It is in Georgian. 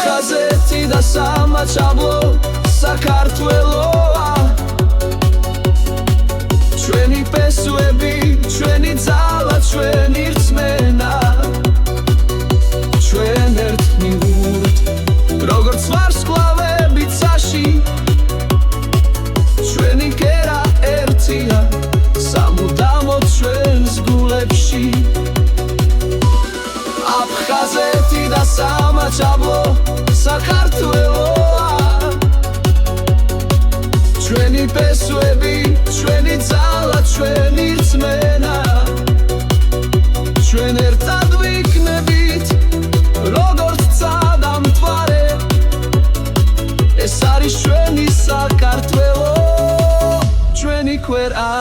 აფხაზეთი და სამაჩაბლო საქართველოა ჩვენი პესუები, ჩვენი ძალა, ჩვენი რწმენა ჩვენ ერთნი ვურთ როგორც ვარსკვლავები ცაში ჩვენი კერა ერთია სამუდამოდ ჩვენს გულებში აფხაზეთი და სამაჩაბლო საქართველოა ჩვენი პესუები, ჩვენი ძალა, ჩვენი რწმენა ჩვენ ერთად ვიქნებით როგორც წადამთვარე ეს არის ჩვენი საქართველო ჩვენი ქვეყანა